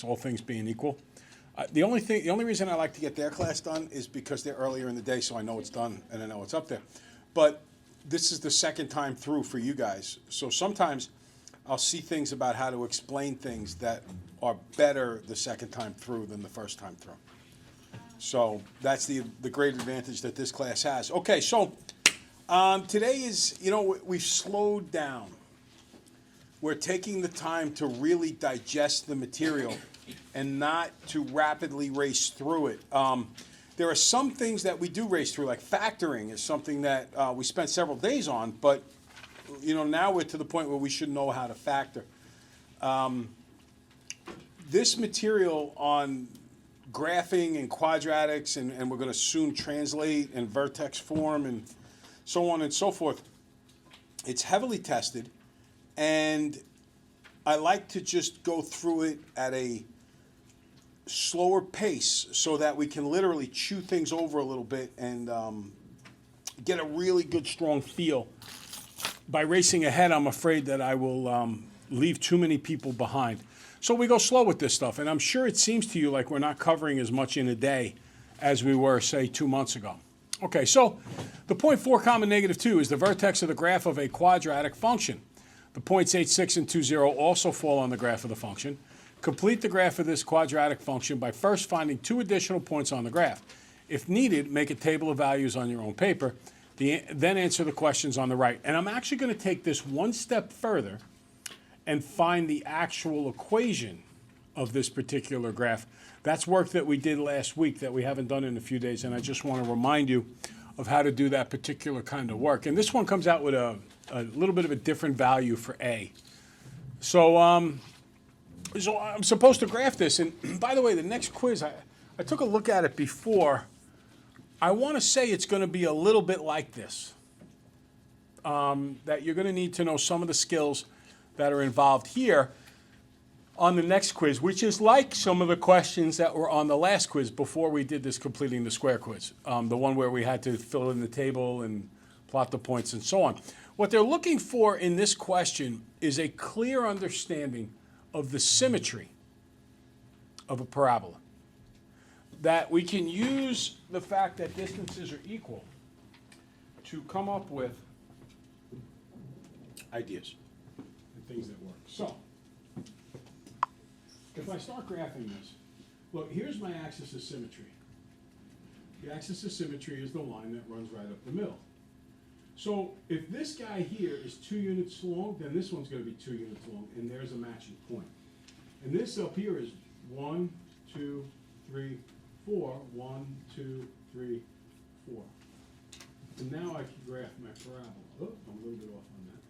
all things being equal. The only reason I like to get their class done is because they're earlier in the day, so I know it's done and I know it's up there. But this is the second time through for you guys. So sometimes I'll see things about how to explain things that are better the second time through than the first time through. So that's the great advantage that this class has. Okay, so today is, we've slowed down. We're taking the time to really digest the material and not to rapidly race through it. There are some things that we do race through, like factoring is something that we spent several days on, but now we're to the point where we should know how to factor. This material on graphing and quadratics, and we're going to soon translate in vertex form and so on and so forth, it's heavily tested, and I like to just go through it at a slower pace so that we can literally chew things over a little bit and get a really good, strong feel. By racing ahead, I'm afraid that I will leave too many people behind. So we go slow with this stuff, and I'm sure it seems to you like we're not covering as much in a day as we were, say, 2 months ago. Okay, so the point 4 comma negative 2 is the vertex of the graph of a quadratic function. The points 8, 6, and 2, 0 also fall on the graph of the function. Complete the graph of this quadratic function by first finding 2 additional points on the graph. If needed, make a table of values on your own paper. Then answer the questions on the right. And I'm actually going to take this one step further and find the actual equation of this particular graph. That's work that we did last week that we haven't done in a few days, and I just want to remind you of how to do that particular kind of work. And this one comes out with a little bit of a different value for A. So I'm supposed to graph this, and by the way, the next quiz, I took a look at it before. I want to say it's going to be a little bit like this, that you're going to need to know some of the skills that are involved here on the next quiz, which is like some of the questions that were on the last quiz before we did this completing the square quiz, the one where we had to fill in the table and plot the points and so on. What they're looking for in this question is a clear understanding of the symmetry of a parabola. That we can use the fact that distances are equal to come up with ideas and things that work. So, if I start graphing this, look, here's my axis of symmetry. The axis of symmetry is the line that runs right up the middle. So if this guy here is 2 units long, then this one's going to be 2 units long, and there's a matching point. And this up here is 1, 2, 3, 4. 1, 2, 3, 4. And now I can graph my parabola. Oh, I'm a little bit off on that.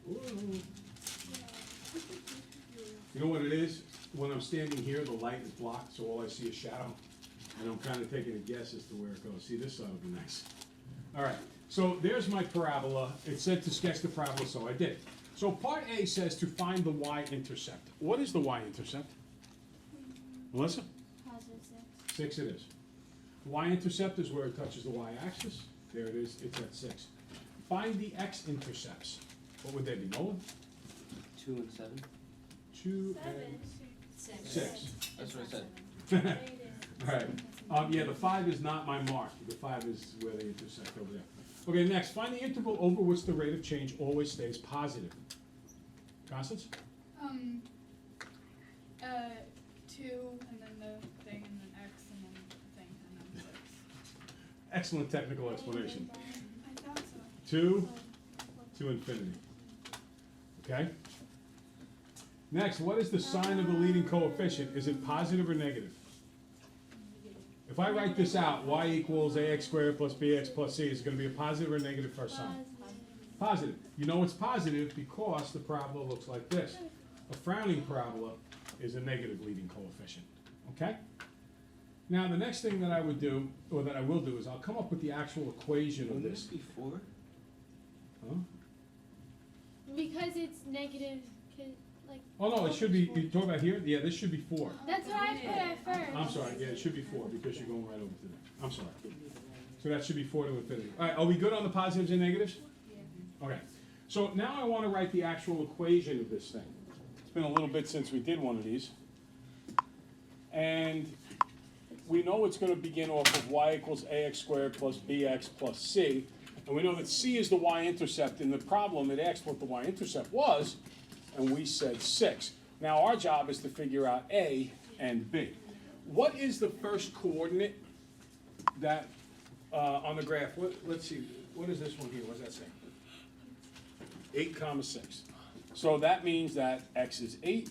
Whoa. You know what it is? When I'm standing here, the light is blocked, so all I see is shadow. And I'm kind of taking a guess as to where it goes. See, this side would be nice. All right, so there's my parabola. It said to sketch the parabola, so I did. So part A says to find the y-intercept. What is the y-intercept? Melissa? Positive 6. 6 it is. Y-intercept is where it touches the y-axis. There it is, it's at 6. Find the x-intercepts. What would they be, Nolan? 2 and 7. 2 7. and 6. 6. That's what I said. All right. Yeah, the 5 is not my mark. The 5 is where they intersect over there. Okay, next, find the interval over which the rate of change always stays positive. Constance? 2, and then the thing, and then x, and then the thing, and then 6. Excellent technical explanation. I thought so. 2 to infinity. Okay? Next, what is the sign of the leading coefficient? Is it positive or negative? If I write this out, y equals ax squared plus bx plus c, is it going to be a positive or negative first sign? Positive. You know it's positive because the parabola looks like this. A frowning parabola is a negative leading coefficient. Okay? Now, the next thing that I would do, or that I will do, is I'll come up with the actual equation of Wouldn't this. this be 4? Huh? Because it's negative, like. Oh, no, it should be, you talking about here? Yeah, this should be 4. That's what I put at first. I'm sorry, yeah, it should be 4 because you're going right over to that. I'm sorry. So that should be 4 to infinity. All right, are we good on the positives and negatives? Yeah. Okay. So now I want to write the actual equation of this thing. been a little bit since we did one of these. And we know it's going to begin off of y equals ax squared plus bx plus c. And we know that c is the y-intercept. In the problem, it asked what the y-intercept was, and we said 6. Now our job is to figure out a and b. What is the first coordinate that on the graph? Let's see. What is this one here? What does that say? 8, 6. So that means that x is 8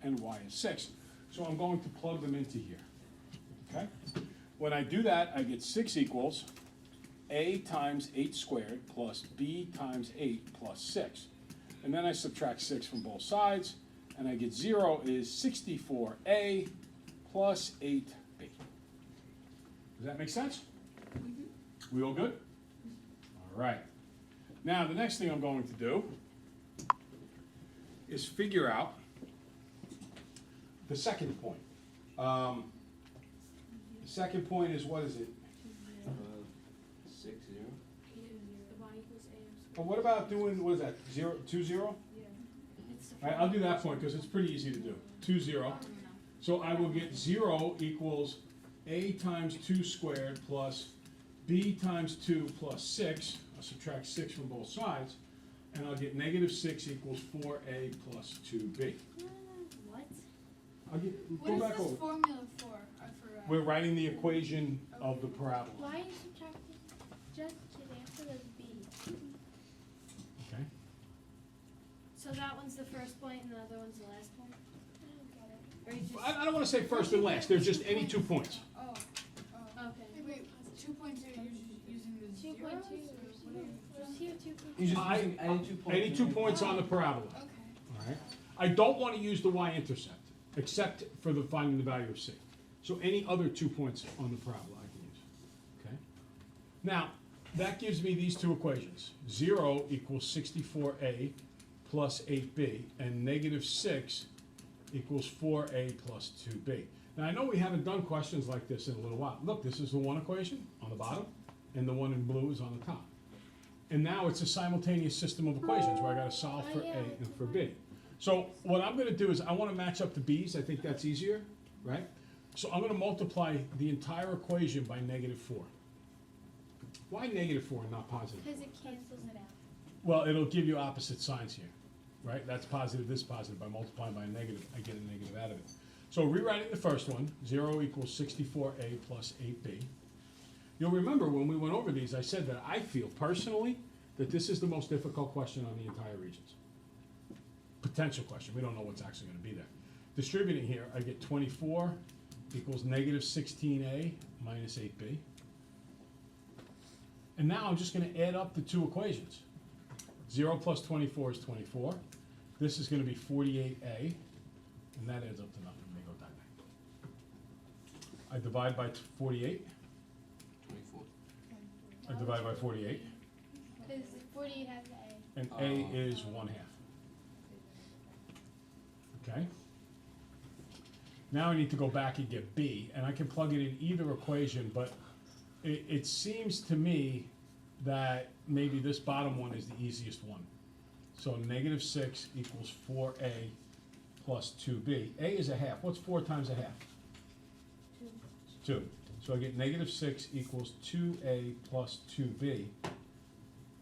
and y is 6. So I'm going to plug them into here. Okay? When I do that, I get 6 equals a times 8 squared plus b times 8 plus 6. And then I subtract 6 from both sides, and I get 0 is 64a plus 8b. Does that make sense? We all good? All right. Now, the next thing I'm going to do is figure out the second point. The second point is, what is it? 6, 0. Well, what about doing, what is that, 2, 0? All right, I'll do that point because it's pretty easy to do. 2, 0. So I will get 0 equals a times 2 squared plus b times 2 plus 6. I'll subtract 6 from both sides, and I'll get negative 6 equals 4a plus 2b. What? I'll get, What go is back this over. formula for? I forgot. We're writing the equation of the parabola. Why are you subtracting just to the answer of b? Okay. So that one's the first point and the other one's the last point? I don't get it. Or you just, I don't want to say first and last. There's just any 2 points. Oh. okay. Wait, 2.2, you're using the 2.2. zeros? Or what are you Just here, 2.2. He's just using any 2 points. Any 2 points on the parabola. Okay. All right. I don't want to use the y-intercept, except for the finding the value of c. So any other 2 points on the parabola I can use. Okay. Now that gives me these two equations: 0 equals 64a plus 8b, and negative 6 equals 4a plus 2b. Now I know we haven't done questions like this in a little while. Look, this is the one equation on the bottom, and the one in blue is on the top. And now it's a simultaneous system of equations where I got to solve for a and for b. So what I'm going to do is I want to match up the b's. I think that's easier, right? So I'm going to multiply the entire equation by negative 4. Why negative 4 and not positive 4? Because it cancels it out. Well, it'll give you opposite signs here, right? That's positive, this positive. By multiplying by a negative, I get a negative out of it. So rewriting the first one, 0 equals 64a plus 8b. You'll remember when we went over these, I said that I feel personally that this is the most difficult question on the entire Regents. Potential question. We don't know what's actually going to be there. Distributing here, I get 24 equals negative 16a minus 8b. And now I'm just going to add up the two equations. 0 plus 24 is 24. This is going to be 48a, and that adds up to nothing. Let me go that way. I divide by 48. 24. I divide by 48, Because 48 has a. and a is 1/2. Okay? Now I need to go back and get b, and I can plug it in either equation, but it seems to me that maybe this bottom one is the easiest one. So negative 6 equals 4a plus 2b. A is a half. What's 4 times a half? 2. So I get negative 6 equals 2a plus 2b.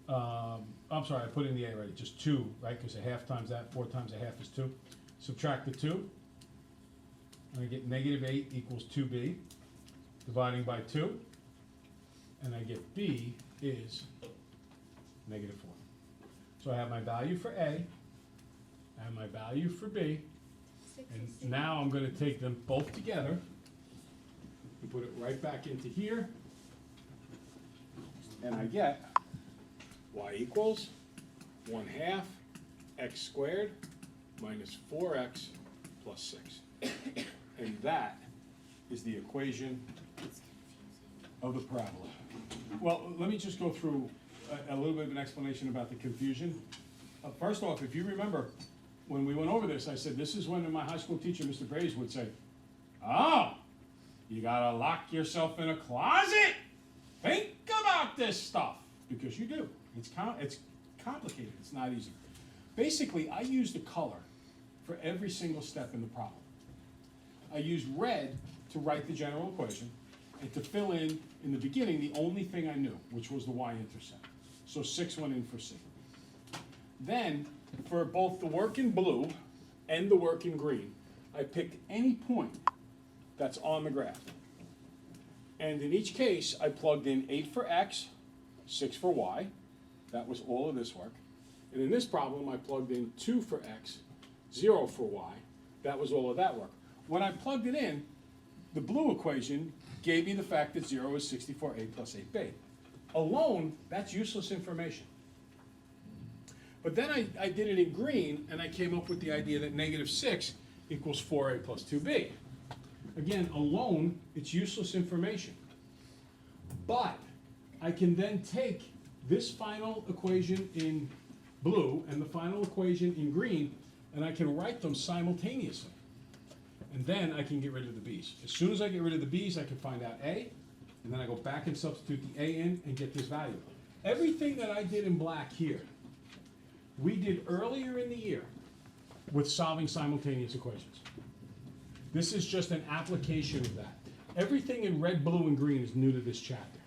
I'm sorry, I put in the a right, just 2, right? Because a half times that, 4 times a half is 2. Subtract the 2, and I get negative 8 equals 2b. Dividing by 2, and I get b is negative 4. So I have my value for a, I have my value for b, and now I'm going to take them both together and put it right back into here, and I get y equals 1/2 x squared minus 4x plus 6. And that is the equation of the parabola. Well, let me just go through a little bit of an explanation about the confusion. First off, if you remember, when we went over this, I said this is when my high school teacher, Mr. Braze, would say, "Oh, you gotta lock yourself in a closet. Think about this stuff." Because you do. It's complicated. It's not easy. Basically, I use the color for every single step in the problem. I used red to write the general equation and to fill in the beginning, the only thing I knew, which was the y-intercept. So 6 went in for C. Then, for both the work in blue and the work in green, I picked any point that's on the graph. And in each case, I plugged in 8 for x, 6 for y. That was all of this work. And in this problem, I plugged in 2 for x, 0 for y. That was all of that work. When I plugged it in, the blue equation gave me the fact that 0 is 64a plus 8b. Alone, that's useless information. But then I did it in green, and I came up with the idea that negative 6 equals 4a plus 2b. Again, alone, it's useless information. But I can then take this final equation in blue and the final equation in green, and I can write them simultaneously. And then I can get rid of the b's. As soon as I get rid of the b's, I can find out a, and then I go back and substitute the a in and get this value. Everything that I did in black here, we did earlier in the year with solving simultaneous equations. This is just an application of that. Everything in red, blue, and green is new to this chapter.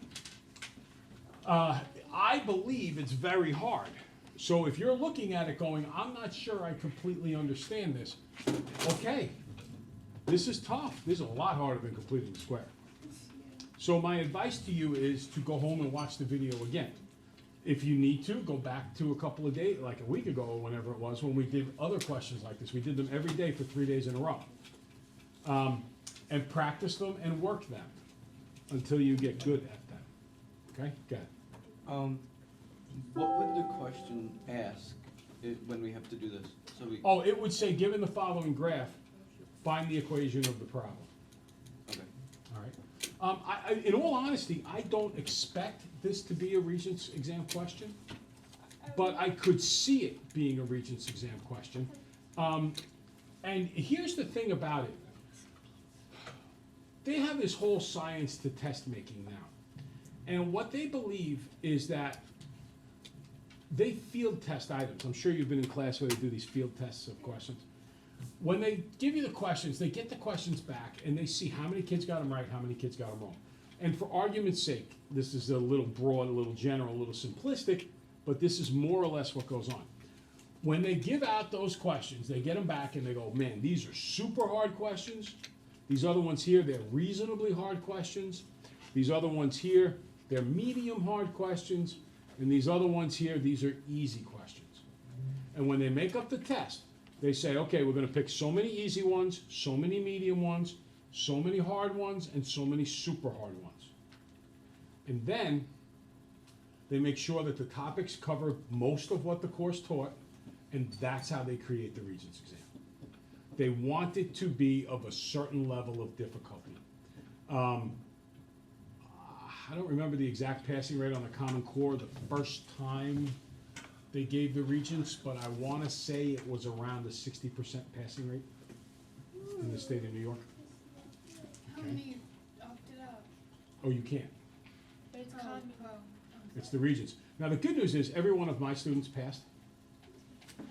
I believe it's very hard. So if you're looking at it going, I'm not sure I completely understand this, okay, this is tough. This is a lot harder than completing the square. So my advice to you is to go home and watch the video again. If you need to, go back to a couple of days, like a week ago or whenever it was, when we did other questions like this. We did them every day for 3 days in a row. And practice them and work them until you get good at them. Okay, good. What would the question ask when we have to do this? So we. Oh, it would say, given the following graph, find the equation of the problem. Okay. All right. In all honesty, I don't expect this to be a Regents exam question, but I could see it being a Regents exam question. And here's the thing about it. They have this whole science to test making now. And what they believe is that they field test items. I'm sure you've been in class where they do these field tests of questions. When they give you the questions, they get the questions back and they see how many kids got them right, how many kids got them wrong. And for argument's sake, this is a little broad, a little general, a little simplistic, but this is more or less what goes on. When they give out those questions, they get them back and they go, man, these are super hard questions. These other ones here, they're reasonably hard questions. These other ones here, they're medium hard questions. And these other ones here, these are easy questions. And when they make up the test, they say, okay, we're going to pick so many easy ones, so many medium ones, so many hard ones, and so many super hard ones. And then they make sure that the topics cover most of what the course taught, and that's how they create the Regents exam. They want it to be of a certain level of difficulty. I don't remember the exact passing rate on the Common Core the first time they gave the Regents, but I want to say it was around a 60% passing rate in the state of New York. How many opted out? Oh, you can't. But it's Oh, common. oh. It's the Regents. Now, the good news is every one of my students passed.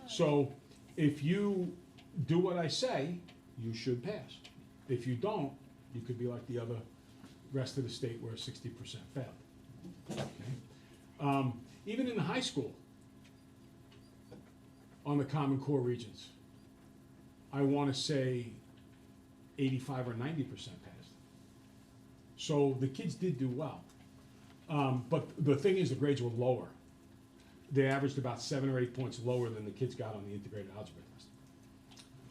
So if you do what I say, you should pass. If you don't, you could be like the other rest of the state where 60% failed. Okay? Even in the high school, on the Common Core Regents, I want to say 85 or 90% passed. So the kids did do well. But the thing is, the grades were lower. They averaged about 7 or 8 points lower than the kids got on the integrated algebra test.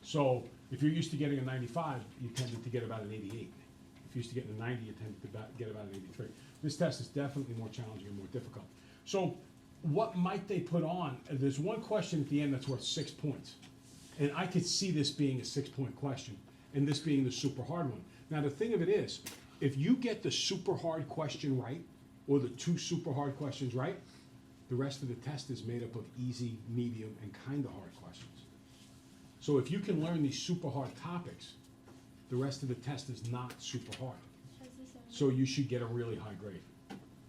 So if you're used to getting a 95, you tended to get about an 88. If you're used to getting a 90, you tended to get about an 83. This test is definitely more challenging and more difficult. So what might they put on? There's one question at the end that's worth 6 points. And I could see this being a 6-point question and this being the super hard one. Now the thing of it is, if you get the super hard question right, or the 2 super hard questions right, the rest of the test is made up of easy, medium, and kind of hard questions. So if you can learn these super hard topics, the rest of the test is not super hard. So you should get a really high grade.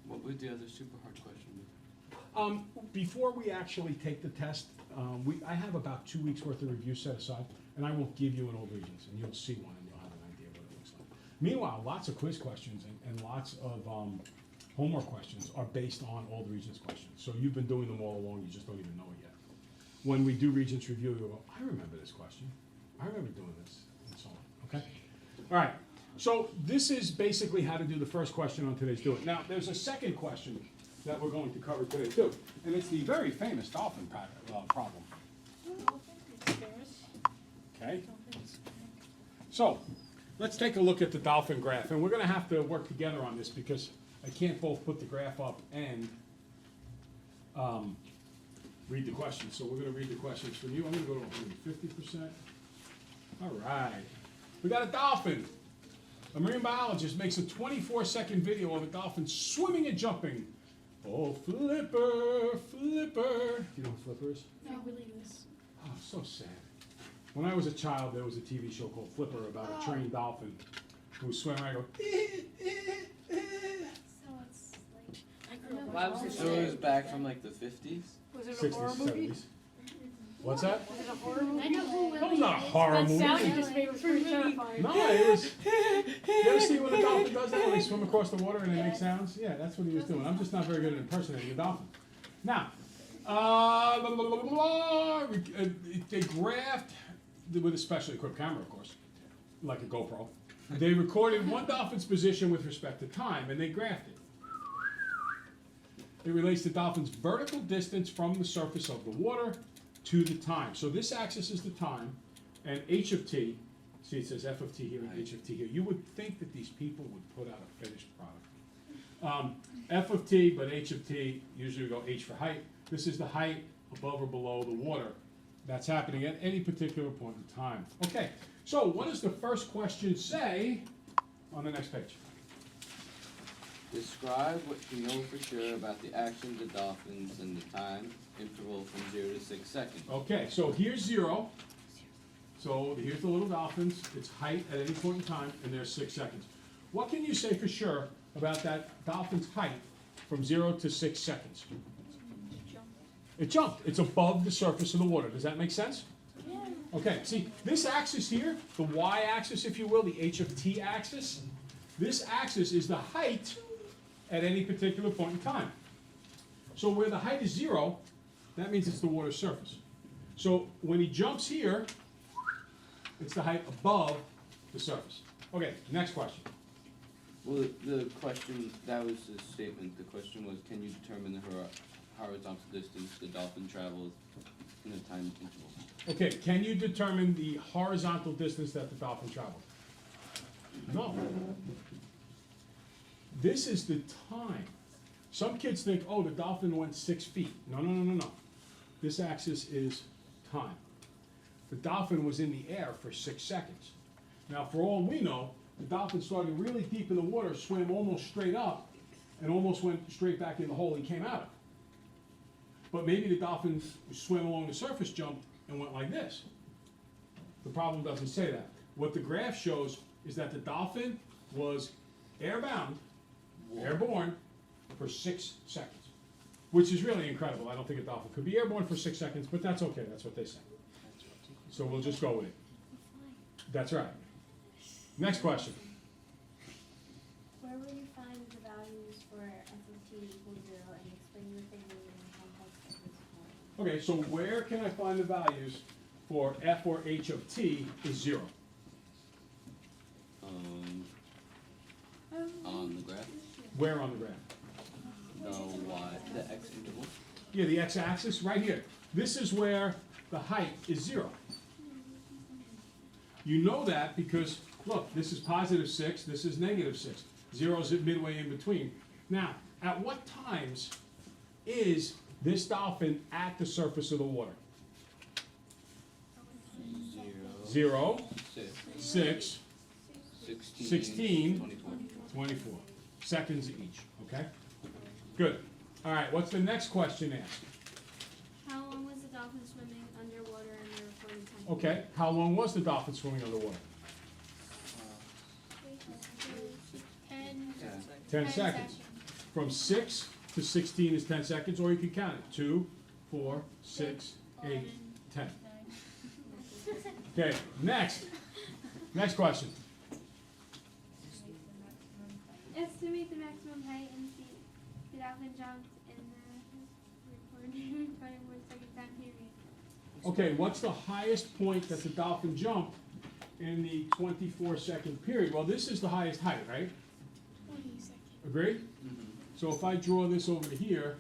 What would the other super hard question be? Before we actually take the test, I have about 2 weeks worth of review set aside, and I will give you an old Regents, and you'll see one, and you'll have an idea what it looks like. Meanwhile, lots of quiz questions and lots of homework questions are based on old Regents questions. So you've been doing them all along, you just don't even know it yet. When we do Regents review, you'll go, I remember this question, I remember doing this, and so on, okay? All right, so this is basically how to do the first question on today's Do It. Now, there's a second question that we're going to cover today too, and it's the very famous dolphin problem. Okay? So, let's take a look at the dolphin graph, and we're gonna have to work together on this because I can't both put the graph up and read the questions. So we're gonna read the questions from you. I'm gonna go to 50%. All right. We got a dolphin. A marine biologist makes a 24-second video of a dolphin swimming and jumping. Oh, Flipper, Flipper. Do you know what Flipper is? No, really is. Oh, so sad. When I was a child, there was a TV show called Flipper about a trained dolphin who swam around and go, So it's like. Why was it So it was back from like the 50s? Was it a horror 60s, movie? 70s. What's that? Was it a horror movie? I know who That was not a horror That movie. sound you just made was pretty terrifying. No, it was. You ever see when a dolphin does that when they swim across the water and they make sounds? Yeah, that's what he was doing. I'm just not very good at impersonating a dolphin. Now, they graphed with a specially equipped camera, of course, like a GoPro. They recorded one dolphin's position with respect to time, and they graphed it. It relates the dolphin's vertical distance from the surface of the water to the time. So this axis is the time, and h of t, see it says f of t here and h of t here. You would think that these people would put out a finished product. F of t, but h of t, usually we go h for height. This is the height above or below the water. That's happening at any particular point in time. Okay, so what does the first question say on the next page? Describe what you know for sure about the actions of dolphins and the time interval from 0 to 6 seconds. Okay, so here's 0. So here's the little dolphins. It's height at any point in time, and there's 6 seconds. What can you say for sure about that dolphin's height from 0 to 6 seconds? It jumped. It's above the surface of the water. Does that make sense? Yeah. Okay, see, this axis here, the y-axis, if you will, the h of t axis, this axis is the height at any particular point in time. So where the height is 0, that means it's the water's surface. So when he jumps here, it's the height above the surface. Okay, next question. Well, the question, that was the statement. The question was, can you determine the horizontal distance the dolphin travels in a time interval? Okay, can you determine the horizontal distance that the dolphin traveled? No. This is the time. Some kids think, oh, the dolphin went 6 feet. No, no, no, no, no. This axis is time. The dolphin was in the air for 6 seconds. Now, for all we know, the dolphin started really deep in the water, swam almost straight up, and almost went straight back in the hole he came out of. But maybe the dolphin swam along the surface, jumped, and went like this. The problem doesn't say that. What the graph shows is that the dolphin was airborne for 6 seconds, which is really incredible. I don't think a dolphin could be airborne for 6 seconds, but that's okay. That's what they say. So we'll just go with it. That's right. Next question. Where will you find the values for f of t equals 0 and explain the figure in the context of this point? Okay, so where can I find the values for f or h of t is 0? On the graph, Where on the graph? the x interval. Yeah, the x-axis, right here. This is where the height is 0. You know that because, look, this is positive 6, this is negative 6. 0 is at midway in between. Now, at what times is this dolphin at the surface of the water? 0, 6, 16, 24. 24 seconds each, okay? Good. All right, what's the next question asked? How long was the dolphin swimming underwater in the recorded time? Okay, how long was the dolphin swimming underwater? 10 10 seconds. From 6 to 16 is 10 seconds, or you can count it. 2, 4, 6, 8, 10. Okay, next. Next question. Estimate the maximum height and feet the dolphin jumped in the recorded 24-second time period. Okay, what's the highest point that the dolphin jumped in the 24-second period? Well, this is the highest height, right? 20 seconds. Agreed? Mm-hmm. So if I draw this over to here,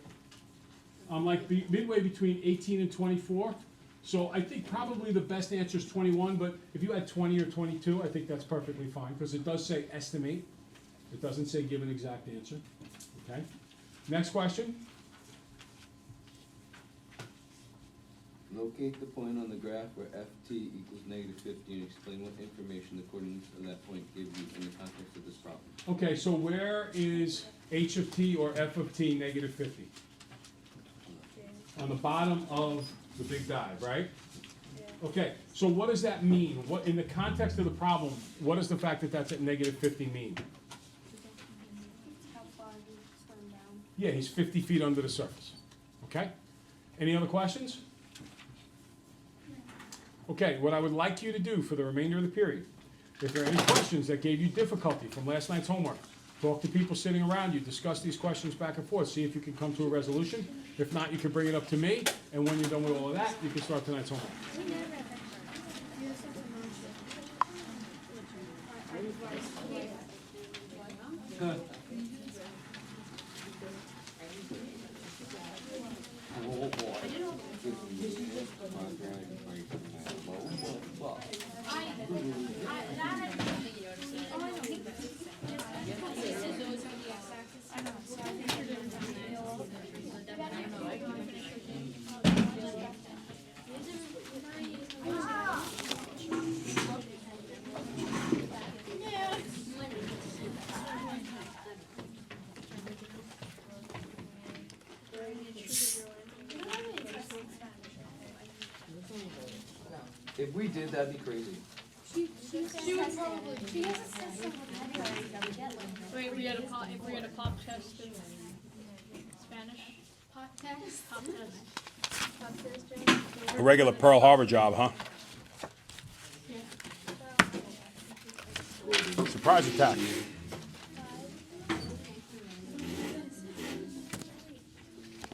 I'm like midway between 18 and 24. So I think probably the best answer is 21, but if you had 20 or 22, I think that's perfectly fine, because it does say estimate. It doesn't say give an exact answer. Okay? Next question. Locate the point on the graph where ft equals -50 and explain what information the coordinates of that point give you in the context of this problem. Okay, so where is h of t or f of t negative 50? On the bottom of the big dive, right? Okay, so what does that mean? What, in the context of the problem, what does the fact that that's at negative 50 mean? How far did you swim down? Yeah, he's 50 feet under the surface. Okay? Any other questions? Okay, what I would like you to do for the remainder of the period, if there are any questions that gave you difficulty from last night's homework, talk to people sitting around you, discuss these questions back and forth, see if you can come to a resolution. If not, you can bring it up to me, and when you're done with all of that, you can start tonight's homework. We never had that part. You're such a monster. Oh boy. If we did, that'd be crazy. She would probably. She has a system with headlines that we get like that. Wait, we had a pop, if we had a pop test of Spanish? Pop test. Pop test. Pop test, Joe. A regular Pearl Harbor job, huh? Surprise attack.